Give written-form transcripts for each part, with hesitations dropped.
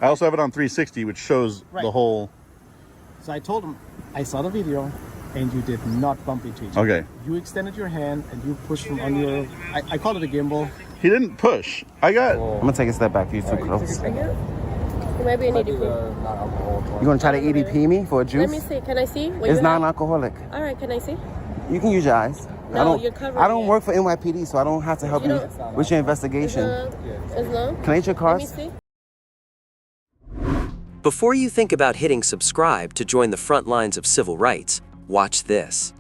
I also have it on 360, which shows the whole... So I told him, I saw the video, and you did not bump into each other. Okay. You extended your hand, and you pushed him on your... I called it a gimbal. He didn't push. I got... I'm going to take a step back. You're too close. Are you? You might be an EDP. You going to try to EDP me for a juice? Let me see. Can I see? What It's you have? non-alcoholic. All right, can I see? You can use your eyes. No, you're covering I don't it. work for NYPD, so I don't have to help you with your investigation. As long? Can I get your Let cards? me see. Before you think about hitting subscribe to join the front lines of civil rights, watch this.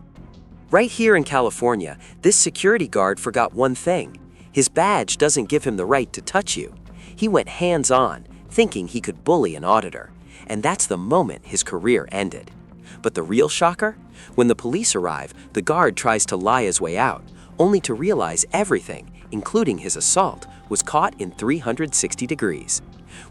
Right here in California, this security guard forgot one thing. His badge doesn't give him the right to touch you. He went hands-on, thinking he could bully an auditor, and that's the moment his career ended. But the real shocker? When the police arrive, the guard tries to lie his way out, only to realize everything, including his assault, was caught in 360 degrees.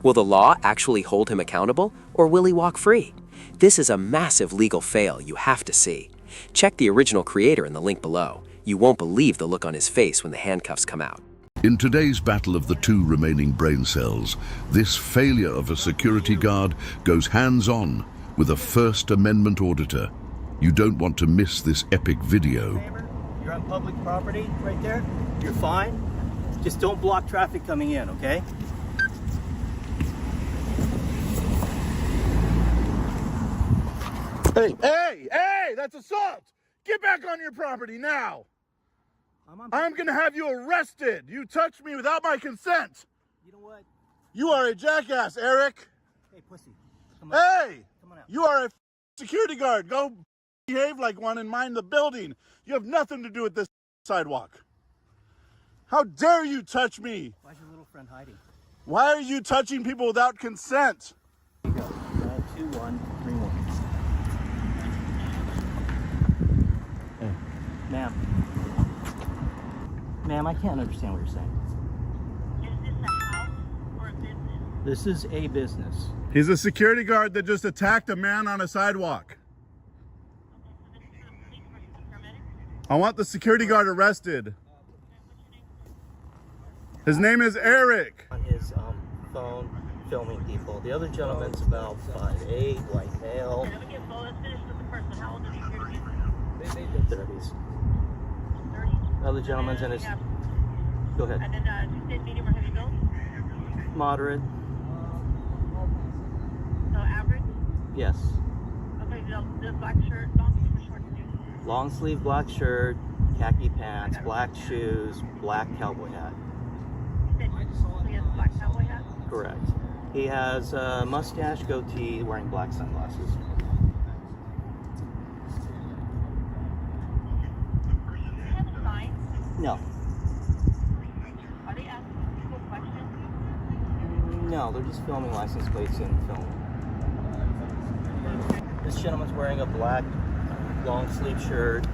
Will the law actually hold him accountable, or will he walk free? This is a massive legal fail you have to see. Check the original creator in the link below. You won't believe the look on his face when the handcuffs come out. In today's battle of the two remaining brain cells, this failure of a security guard goes hands-on with a First Amendment auditor. You don't want to miss this epic video. You're on public property right there. You're fine. Just don't block traffic coming in, okay? Hey, that's assault! Get back on your property now! I'm gonna have you arrested! You touched me without my consent! You know what? You are a jackass, Eric! Hey, pussy. Come on. Hey! Come on out. You are a security guard! Go behave like one and mind the building! You have nothing to do with this sidewalk! How dare you touch me? Why's your little friend hiding? Why are you touching people without consent? Here you go. 2, 1, 3, 1. Ma'am. Ma'am, I can't understand what you're saying. Is this a house or a business? This is a business. He's a security guard that just attacked a man on a sidewalk. Okay, so this is for the police versus the paramedic? I want the security guard arrested. His name is Eric. On his phone, filming people. The other gentleman's about 5'8", white male. Okay, let me get full. Let's finish with the first one. How old is he here to be? 30s. 30? Other gentleman's in his... Go ahead. And then, you said medium or heavy build? Moderate. So average? Yes. Okay, the black shirt, long sleeve or short sleeve? Long sleeve black shirt, khaki pants, black shoes, black cowboy hat. You said so he has a black cowboy hat? Correct. He has a mustache, goatee, wearing black sunglasses. No. Are they asking people questions? No, they're just filming license plates and filming. This gentleman's wearing a black long sleeve shirt,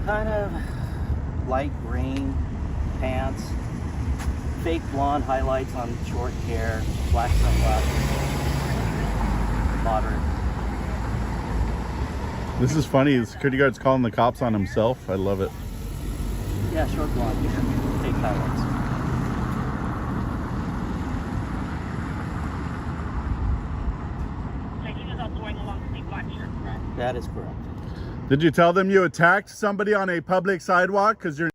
kind of light green pants, fake blonde highlights on short hair, black sunglasses, moderate. This is funny. The security guard's calling the cops on himself. I love it. Yeah, short blonde hair, fake highlights. Okay, he was also wearing a long sleeve black shirt, correct? That is correct. Did you tell them you attacked somebody on a public sidewalk? Because you're...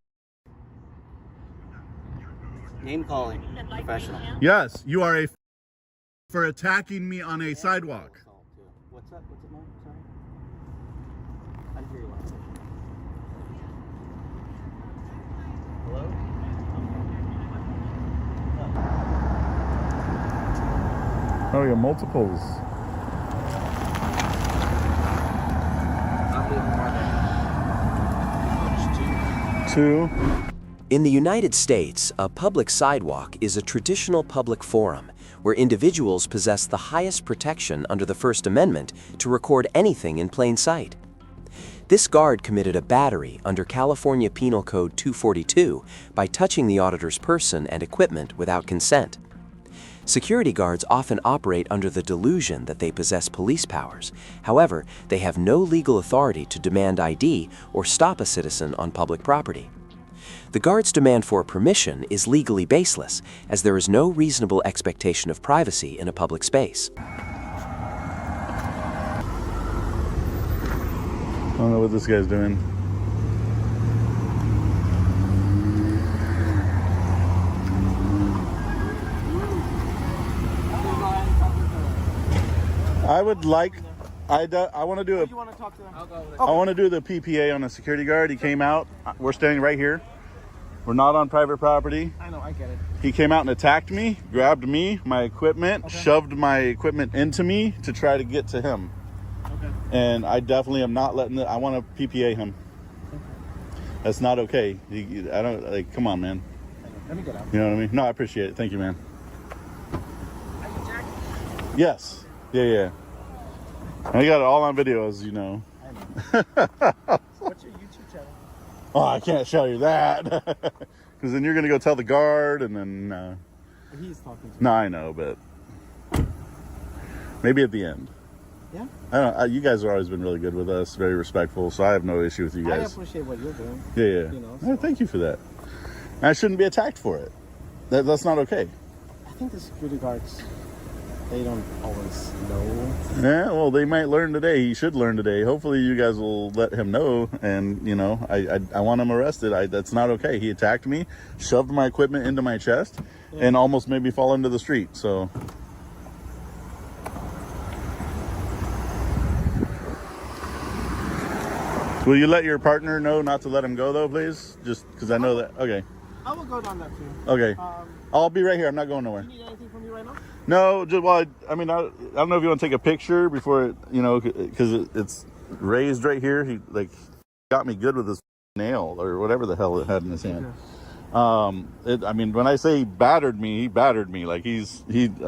Name calling, professional. Yes, you are a for attacking me on a sidewalk. What's up? What's it, Mom? Sorry. I didn't hear you last. Hello? Oh, yeah, multiples. Two. In the United States, a public sidewalk is a traditional public forum where individuals possess the highest protection under the First Amendment to record anything in plain sight. This guard committed a battery under California Penal Code 242 by touching the auditor's person and equipment without consent. Security guards often operate under the delusion that they possess police powers. However, they have no legal authority to demand ID or stop a citizen on public property. The guard's demand for permission is legally baseless, as there is no reasonable expectation of privacy in a public space. I don't know what this guy's doing. I would like, I want to do a, You want to talk to them? I'll go with I want to do the PPA on a security guard. He came out. We're standing right here. We're not on private property. I know, I get it. He came out and attacked me, grabbed me, my equipment, shoved my equipment into me to try to get to him. Okay. And I definitely am not letting I want to PPA him. Okay. That's not okay. I don't, like, come on, man. Let me get out. You know what I mean? No, I appreciate it. Thank you, man. Yes. Yeah. I got it all on video, as you know. I know. What's your YouTube channel? Oh, I can't show you that. Because then you're going to go tell the guard, and then... He's talking to me. No, I know, but... Maybe at the end. Yeah? I don't. You guys have always been really good with us, very respectful, so I have no issue with you I guys. appreciate what you're doing. Yeah. You know, Oh, thank you for that. And I shouldn't be attacked for it. That's not okay. I think the security guards, they don't always know. Yeah, well, they might learn today. He should learn today. Hopefully you guys will let him know. And, you know, I want him arrested. That's not okay. He attacked me, shoved my equipment into my chest, and almost made me fall into the street. So... Will you let your partner know not to let him go, though, please? Just because I know that... Okay. I will go down that too. Okay. I'll be right here. I'm not going nowhere. Do you need anything from me right now? No, just, well, I mean, I don't know if you want to take a picture before it, you know, because it's raised right here. He, like, got me good with his nail or whatever the hell it had in his hand. I mean, when I say he battered me, like he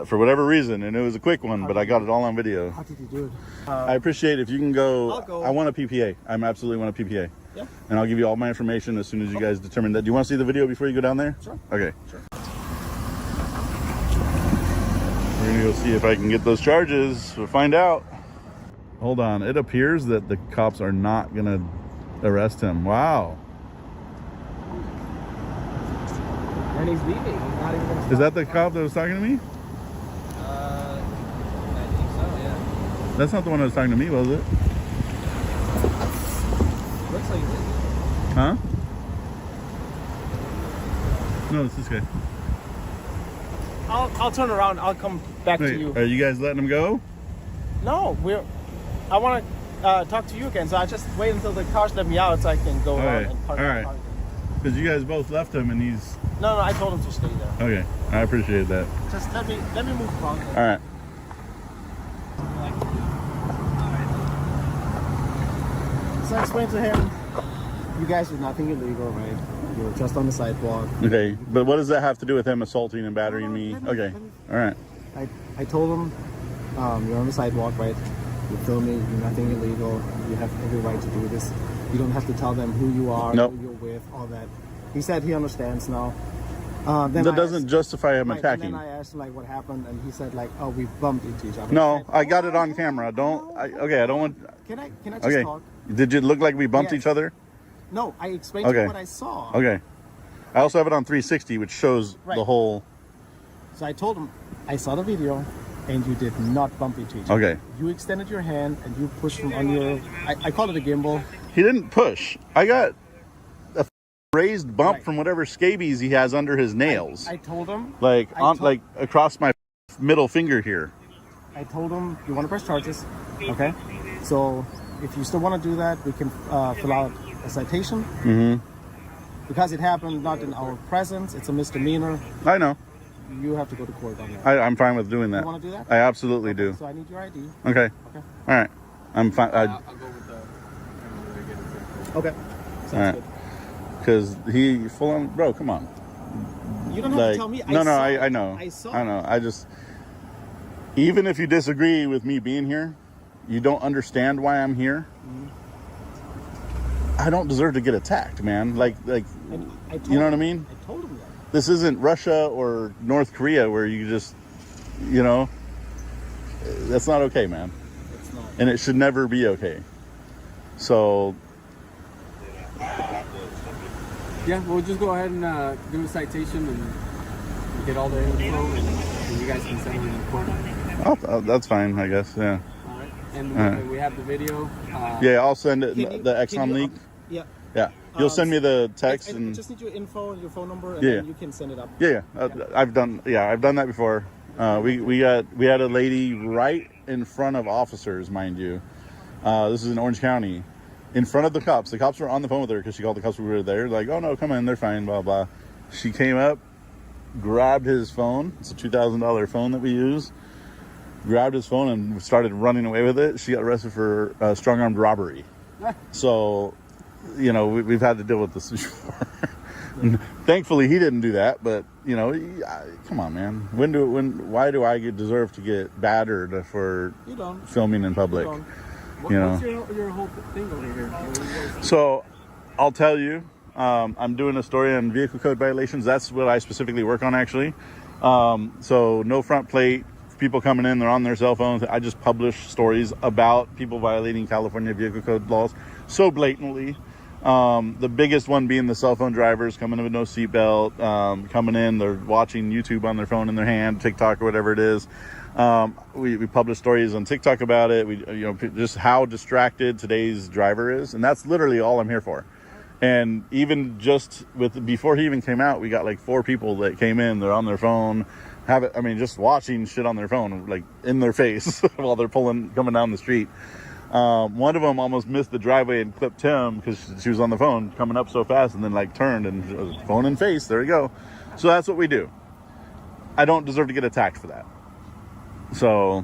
for whatever reason, and it was a quick one, but I got it all on video. How did you do it? I appreciate it. If you can go, I'll go. I want a PPA. I absolutely want a PPA. Yeah. And I'll give you all my information as soon as you guys determine that. Do you want to see the video before you go down there? Sure. Okay. Sure. We're gonna go see if I can get those charges. We'll find out. Hold on. It appears that the cops are not gonna arrest him. Wow. And he's leaving. He's not even gonna stop. Is that the cop that was talking to me? I think so, yeah. That's not the one that was talking to me, was it? Looks like it. Huh? No, it's this guy. I'll turn around. I'll come back to you. Are you guys letting him go? No, I want to talk to you again. So I just wait until the cars let me out so I can go around and park. All right. Because you guys both left him and he's... No, I told him to stay there. Okay, I appreciate that. Just let me move around. All right. So I explained to him, you guys did nothing illegal, right? You were just on the sidewalk. Okay, but what does that have to do with him assaulting and battering me? Okay, all right. I told him, you're on the sidewalk, right? You're filming, you're nothing illegal. You have every right to do this. You don't have to tell them who you are, Nope. who you're with, all that. He said he understands now. That doesn't justify him attacking. And then I asked like what happened, and he said like, oh, we bumped into each other. No, I got it on camera. Don't. I don't want. Can I just Okay. talk? Did it look like we bumped Yes. each other? No, I explained to Okay. you what I saw. Okay. I also have it on 360, which shows Right. the whole. So I told him, I saw the video, and you did not bump into each other. Okay. You extended your hand, and you pushed him on your, I call it a gimbal. He didn't push. I got a raised bump Right. from whatever scabies he has under his nails, I told him, like I on, told- like across my middle finger here. you want to press charges, okay? So if you still want to do that, we can fill out a citation. Mm-hmm. Because it happened not in our presence, it's a misdemeanor. I know. You have to go to court on that. I'm fine with doing that. You want to do that? I absolutely do. So I need your ID. Okay. Okay. All right. I'm fine. I'll go with the... Okay. Sounds All right. good. Because he full on, bro. Come on. You don't have Like, to tell me. no, saw I it. know. I saw I know. I just, even if you disagree with me being here, you don't understand why I'm here. Mm-hmm. I don't deserve to get attacked, man. Like, And I told you know what I him- mean? I told him that. This isn't Russia or North Korea where you just, you know, that's not okay, man. It's not. And it should never be okay. So Yeah, we'll just go ahead and do a citation and get all the info, and you guys can send me the report. Oh, that's fine, I guess. Yeah. All right. And we have the video. Yeah, I'll send it. Can you- The can Exxon you leak. Yeah. Yeah. You'll send me the text I and. just need your info and your phone number, and Yeah. then you can send it up. Yeah. I've done that before. We had a lady right in front of officers, mind you. This is in Orange County, in front of the cops. The cops were on the phone with her because she called the cops. We were there, like, oh no, come in, they're fine, blah blah. She came up, grabbed his phone. It's a $2,000 phone that we use. Grabbed his phone and started running away with it. She got arrested for strong armed robbery. So, you know, we've had to deal with this before. Thankfully, he didn't do that. But you know, come on, man. Why do I deserve to get battered for filming in public? What's your whole thing over here? So, I'll tell you. I'm doing a story on vehicle code violations. That's what I specifically work on, actually. So, no front plate. People coming in, they're on their cell phones. I just publish stories about people violating California vehicle code laws so blatantly. The biggest one being the cell phone drivers coming in with no seatbelt, coming in, they're watching YouTube on their phone in their hand, TikTok or whatever it is. We publish stories on TikTok about it. Just how distracted today's driver is, and that's literally all I'm here for. And even just before he even came out, we got like 4 people that came in. They're on their phone, just watching shit on their phone, like in their face while they're coming down the street. One of them almost missed the driveway and clipped him because she was on the phone coming up so fast, and then like turned and phone in face. There you go. So that's what we do. I don't deserve to get attacked for that. So,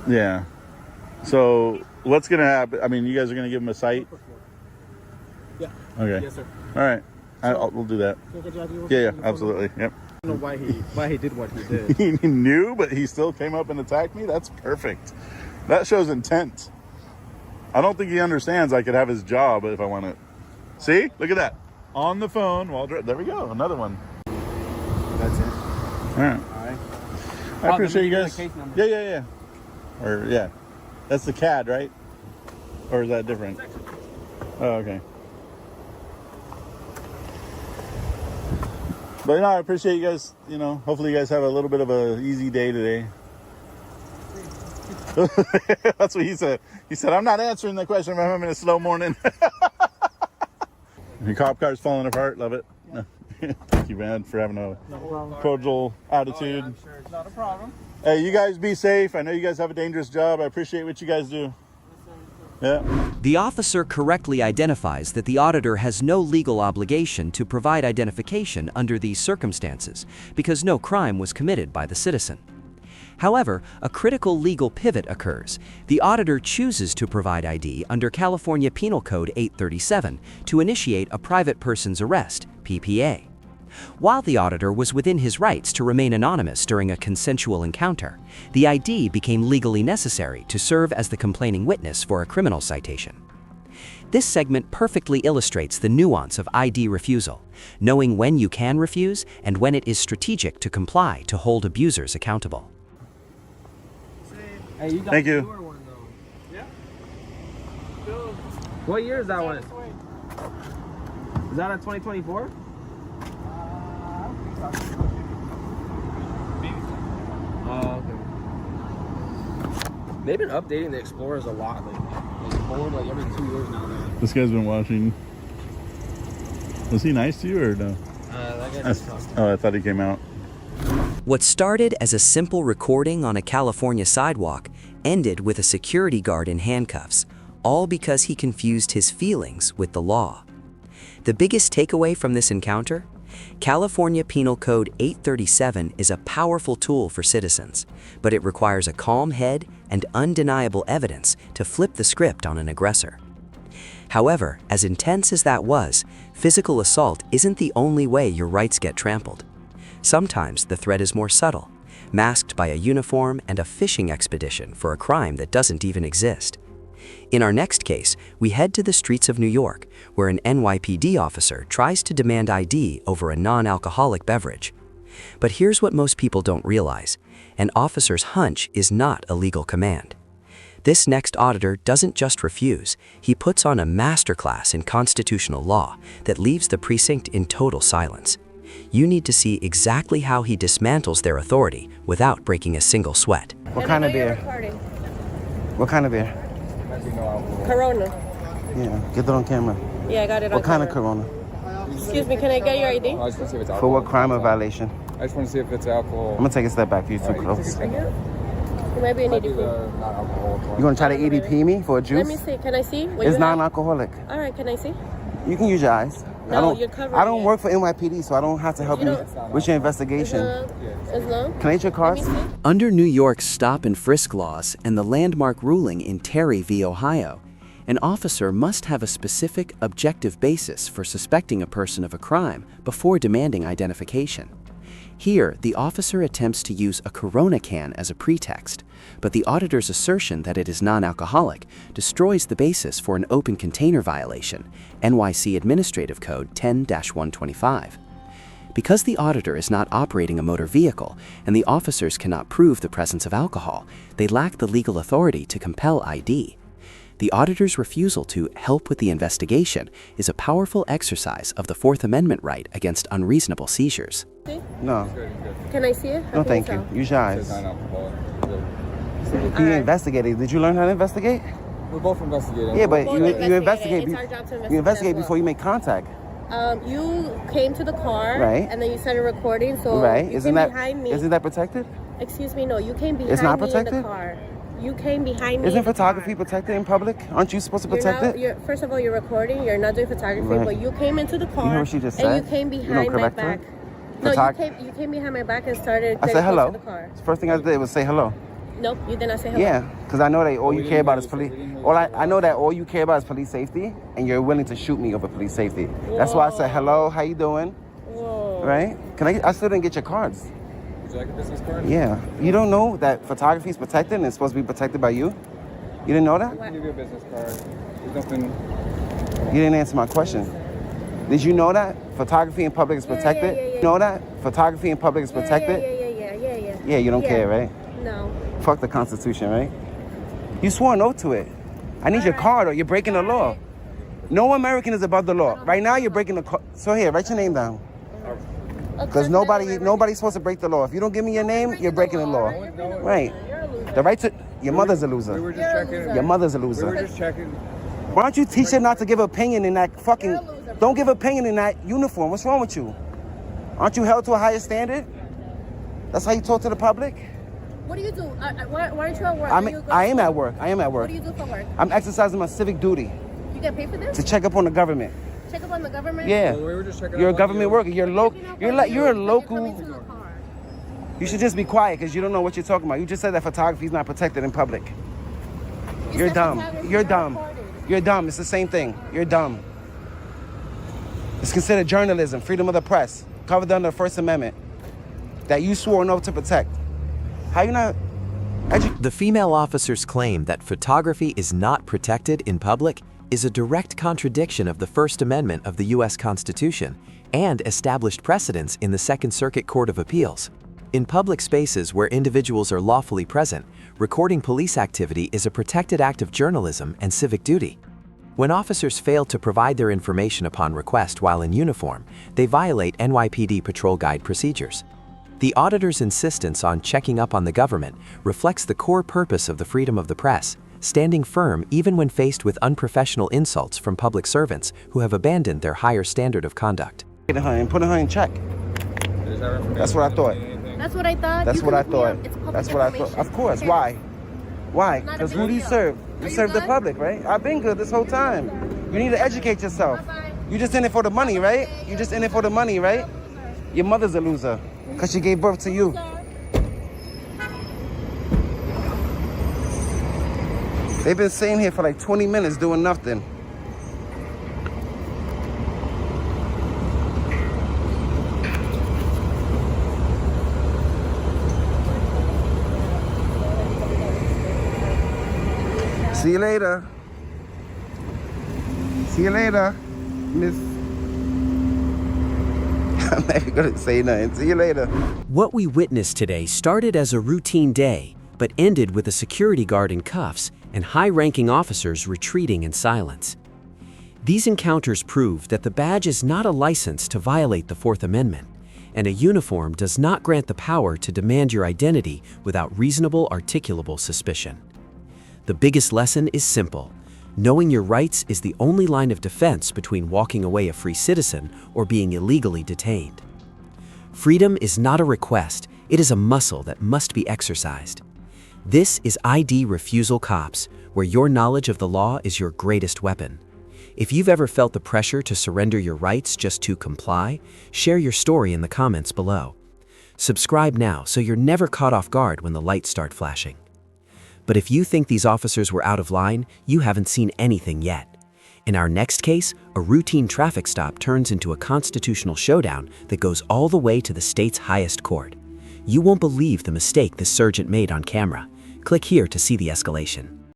yeah. So what's going to happen? I mean, you guys are going to give him a cite? Yeah. Okay. Yes, sir. All right. We'll do that. Yeah, absolutely. Yep. I don't know why he did what he did. He knew, but he still came up and attacked me? That's perfect. That shows intent. I don't think he understands I could have his job if I want it. See? Look at that. On the phone while there we go. Another one. That's it. All right. All right. I appreciate you guys. The case number. Yeah. Or yeah. That's the CAD, right? Or is that different? Oh, okay. But no, I appreciate you guys, hopefully you guys have a little bit of a easy day today. That's what he said. He said, I'm not answering the question if I'm having a slow morning. Your cop car's falling apart. Love it. No. Thank you, man, for having a cordial attitude. I'm sure it's not a problem. Hey, you guys be safe. I know you guys have a dangerous job. I appreciate what you guys do. Yeah. The officer correctly identifies that the auditor has no legal obligation to provide identification under these circumstances because no crime was committed by the citizen. However, a critical legal pivot occurs. The auditor chooses to provide ID under California Penal Code 837 to initiate a private person's arrest, PPA. While the auditor was within his rights to remain anonymous during a consensual encounter, the ID became legally necessary to serve as the complaining witness for a criminal citation. This segment perfectly illustrates the nuance of ID refusal, knowing when you can refuse and when it is strategic to comply to hold abusers accountable. Hey, you got Thank you. the newer one, though. Yeah. What year is that one? Is that a 2024? Oh, okay. They've been updating the Explorers a lot lately. Forward like every 2 years now. This guy's been watching. Was he nice to you or no? That guy just Oh, I thought he came out. What started as a simple recording on a California sidewalk ended with a security guard in handcuffs, all because he confused his feelings with the law. The biggest takeaway from this encounter? California Penal Code 837 is a powerful tool for citizens, but it requires a calm head and undeniable evidence to flip the script on an aggressor. However, as intense as that was, physical assault isn't the only way your rights get trampled. Sometimes the threat is more subtle, masked by a uniform and a fishing expedition for a crime that doesn't even exist. In our next case, we head to the streets of New York, where an NYPD officer tries to demand ID over a non-alcoholic beverage. But here's what most people don't realize. An officer's hunch is not a legal command. This next auditor doesn't just refuse, he puts on a masterclass in constitutional law that leaves the precinct in total silence. You need to see exactly how he dismantles their authority without breaking a single sweat. What kind of beer? What kind of beer? Corona. Yeah, get that on camera. Yeah, I got it on What kind of camera. Corona? Excuse me, can I get your ID? I just want to see if it's For alcohol. what crime or violation? I just want to see if it's alcohol. I'm gonna take a step back. You're too close. You might be an Might be EDP. the not alcoholic. You gonna try to EDP me for a juice? Let me see. Can I see? What It's you have? non-alcoholic. All right, can I see? You can use your eyes. No, you're covering I don't it. work for NYPD, so I don't have to help You you don't- with your investigation. As long? Can I get your Let cards? me see. Under New York's stop and frisk laws and the landmark ruling in Terry v. Ohio, an officer must have a specific, objective basis for suspecting a person of a crime before demanding identification. Here, the officer attempts to use a Corona can as a pretext, but the auditor's assertion that it is non-alcoholic destroys the basis for an open container violation, NYC Administrative Code 10-125. Because the auditor is not operating a motor vehicle and the officers cannot prove the presence of alcohol, they lack the legal authority to compel ID. The auditor's refusal to help with the investigation is a powerful exercise of the Fourth Amendment right against unreasonable seizures. No. Can I see it? No, How can thank I you. tell? Use your It's eyes. non-alcoholic. You Alright. investigated. Did you learn how to investigate? We're both investigating. Yeah, but Both you investigated. investigate. It's our job to investigate You investigate as well. before you make contact. You came to the car, Right. and then you started recording. So Right? you Isn't came that behind me. isn't that protected? Excuse me, no. You came behind It's not me in protected? the car. You came behind me. Isn't in the photography car. protected in public? Aren't you supposed to You're protect not, it? first of all, you're recording. You're not doing photography, Right. but you came into the car. You heard what she just and said? you came You don't behind my correct her? back. No, Photog- you came behind my back and started. I getting said close hello. to the car. First thing I did was say hello. Nope, you did not say hello. Yeah, because I know that all We you didn't care about hear is you say- police. we didn't hear All you I say know that all you care about is police safety, and you're willing to shoot me over police safety. That's why I said hello. How you doing? Whoa. Right? I still didn't get your cards. Would you like a business card? Yeah. You don't know that photography is protected and it's supposed to be protected by you? You didn't know that? I can give you a business card. There's nothing. You didn't answer my question. Did you know that photography in public is protected? yeah. You know that photography in public is protected? Yeah. Yeah, you don't care, right? No. Fuck the Constitution, right? You swore an oath to it. I need your card or you're breaking the law. No American is above the law. Right now you're breaking the So here, write your name down. Because nobody's supposed to break the law. If you don't give me your name, you're breaking the law. Right. You're a loser. The right to your mother's a We were loser. just checking. Your mother's a We were loser. just checking. Why don't you teach her not to give opinion in that fucking You're a loser. don't give opinion in that uniform? What's wrong with you? Aren't you held to a higher standard? That's how you talk to the public? What do you do? Why aren't you at work? I Do you go to am school? at work. I am at What work. do you do for work? I'm exercising my civic duty You get paid for this? to check up on the government. Check up on the government? Yeah. We were just checking. You're a up on government you. worker. You're You're a local. coming to the car. You should just be quiet because you don't know what you're talking about. You just said that photography is not protected in public. You You're said dumb. photography, You're not dumb. recording. You're dumb. It's the same thing. You're dumb. It's considered journalism, freedom of the press, covered under the First Amendment, that you swore an oath to protect. How you not? The female officer's claim that photography is not protected in public is a direct contradiction of the First Amendment of the U.S. Constitution and established precedents in the Second Circuit Court of Appeals. In public spaces where individuals are lawfully present, recording police activity is a protected act of journalism and civic duty. When officers fail to provide their information upon request while in uniform, they violate NYPD Patrol Guide procedures. The auditor's insistence on checking up on the government reflects the core purpose of the freedom of the press, standing firm even when faced with unprofessional insults from public servants who have abandoned their higher standard of conduct. Get her and put her in check. Is that information? That's what I thought. That's what I thought. That's You what I can look me thought. up. It's public That's what I thought. information. Of course. Who Why? cares? Why? Not a Because big who do you deal. serve? Are You you serve the good? public, right? I've been good this whole time. You need to educate yourself. Bye-bye. You just in it for the money, right? You just in it for the money, right? Your mother's a loser because she gave birth to you. They've been sitting here for like 20 minutes doing nothing. See you later. See you later, Miss. I'm not even gonna say nothing. See you later. What we witnessed today started as a routine day, but ended with a security guard in cuffs and high-ranking officers retreating in silence. These encounters prove that the badge is not a license to violate the Fourth Amendment, and a uniform does not grant the power to demand your identity without reasonable articulable suspicion. The biggest lesson is simple. Knowing your rights is the only line of defense between walking away a free citizen or being illegally detained. Freedom is not a request, it is a muscle that must be exercised. This is ID Refusal Cops, where your knowledge of the law is your greatest weapon. If you've ever felt the pressure to surrender your rights just to comply, share your story in the comments below. Subscribe now so you're never caught off guard when the lights start flashing. But if you think these officers were out of line, you haven't seen anything yet. In our next case, a routine traffic stop turns into a constitutional showdown that goes all the way to the state's highest court. You won't believe the mistake this sergeant made on camera. Click here to see the escalation.